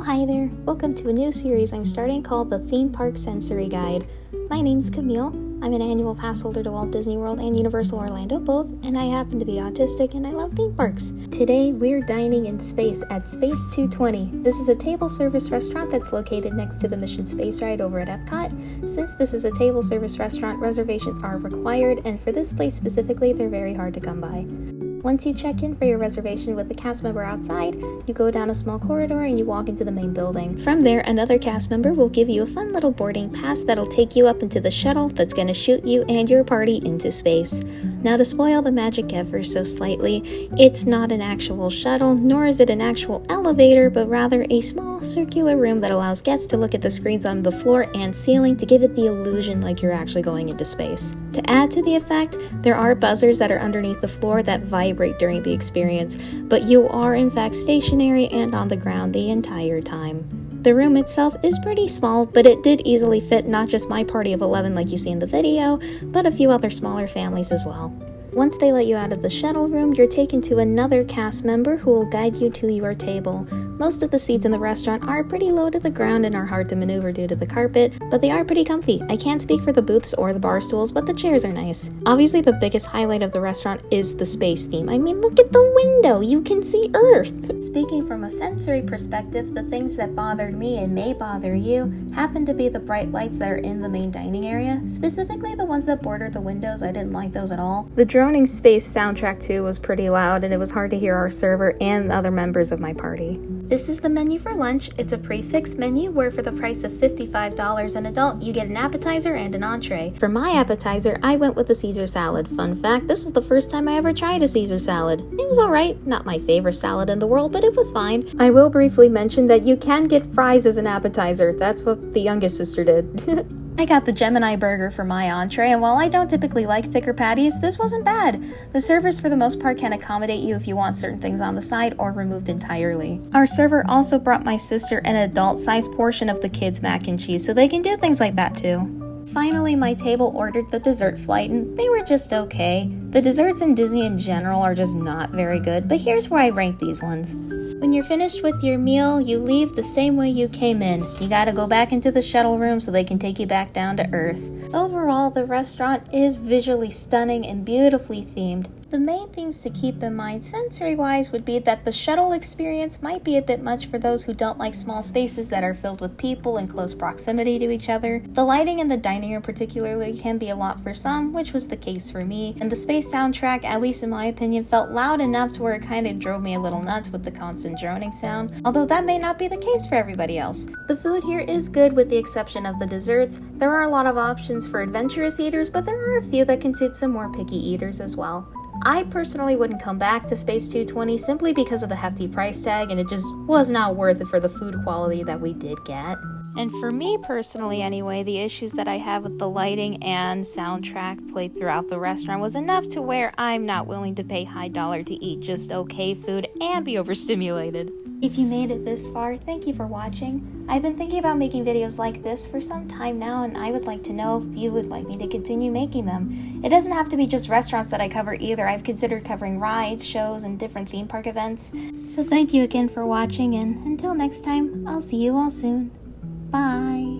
hi there! Welcome to a new series I'm starting called the Theme Park Sensory Guide. My name's Camille. I'm an annual pass holder to Walt Disney World and Universal Orlando both, and I happen to be autistic and I love theme parks. Today we're dining in space at Space 220. This is a table service restaurant that's located next to the Mission Space Ride over at Epcot. Since this is a table service restaurant, reservations are required, and for this place specifically, they're very hard to come by. Once you check in for your reservation with the cast member outside, you go down a small corridor and you walk into the main building. From there, another cast member will give you a fun little boarding pass that'll take you up into the shuttle that's going to shoot you and your party into space. Now, to spoil the magic ever so slightly, it's not an actual shuttle, nor is it an actual elevator, but rather a small circular room that allows guests to look at the screens on the floor and ceiling to give it the illusion like you're actually going into space. To add to the effect, there are buzzers that are underneath the floor that vibrate during the experience, but you are in fact stationary and on the ground the entire time. The room itself is pretty small, but it did easily fit not just my party of 11 like you see in the video, but a few other smaller families as well. Once they let you out of the shuttle room, you're taken to another cast member who will guide you to your table. Most of the seats in the restaurant are pretty low to the ground and are hard to maneuver due to the carpet, but they are pretty comfy. I can't speak for the booths or the bar stools, but the chairs are nice. Obviously, the biggest highlight of the restaurant is the space theme. I mean, look at the window! You can see Earth! Speaking from a sensory perspective, the things that bothered me and may bother you happen to be the bright lights that are in the main dining area, specifically the ones that border the windows. I didn't like those at all. The droning space soundtrack too was pretty loud, and it was hard to hear our server and other members of my party. This is the menu for lunch. It's a prix-fixe menu where for the price of $55 an adult, you get an appetizer and an entree. For my appetizer, I went with a Caesar salad. Fun fact, this is the first time I ever tried a Caesar salad. It was alright, not my favorite salad in the world, but it was fine. I will briefly mention that you can get fries as an appetizer. That's what the youngest sister did. I got the Gemini burger for my entree, and while I don't typically like thicker patties, this wasn't bad. The servers for the most part can accommodate you if you want certain things on the side or removed entirely. Our server also brought my sister an adult-sized portion of the kids' mac and cheese, so they can do things like that too. Finally, my table ordered the dessert flight, and they were just okay. The desserts in Disney in general are just not very good, but here's where I rank these ones. When you're finished with your meal, you leave the same way you came in. You gotta go back into the shuttle room so they can take you back down to Earth. Overall, the restaurant is visually stunning and beautifully themed. The main things to keep in mind sensory-wise would be that the shuttle experience might be a bit much for those who don't like small spaces that are filled with people in close proximity to each other. The lighting in the dining room particularly can be a lot for some, which was the case for me, and the space soundtrack, at least in my opinion, felt loud enough to where it kind of drove me a little nuts with the constant droning sound, although that may not be the case for everybody else. The food here is good with the exception of the desserts. There are a lot of options for adventurous eaters, but there are a few that can suit some more picky eaters as well. I personally wouldn't come back to Space 220 simply because of the hefty price tag, and it just was not worth it for the food quality that we did get. And for me personally anyway, the issues that I have with the lighting and soundtrack played throughout the restaurant was enough to where I'm not willing to pay high dollar to eat just okay food and be overstimulated. If you made it this far, thank you for watching. I've been thinking about making videos like this for some time now, and I would like to know if you would like me to continue making them. It doesn't have to be just restaurants that I cover either. I've considered covering rides, shows, and different theme park events. So thank you again for watching, and until next time, I'll see you all soon. Bye!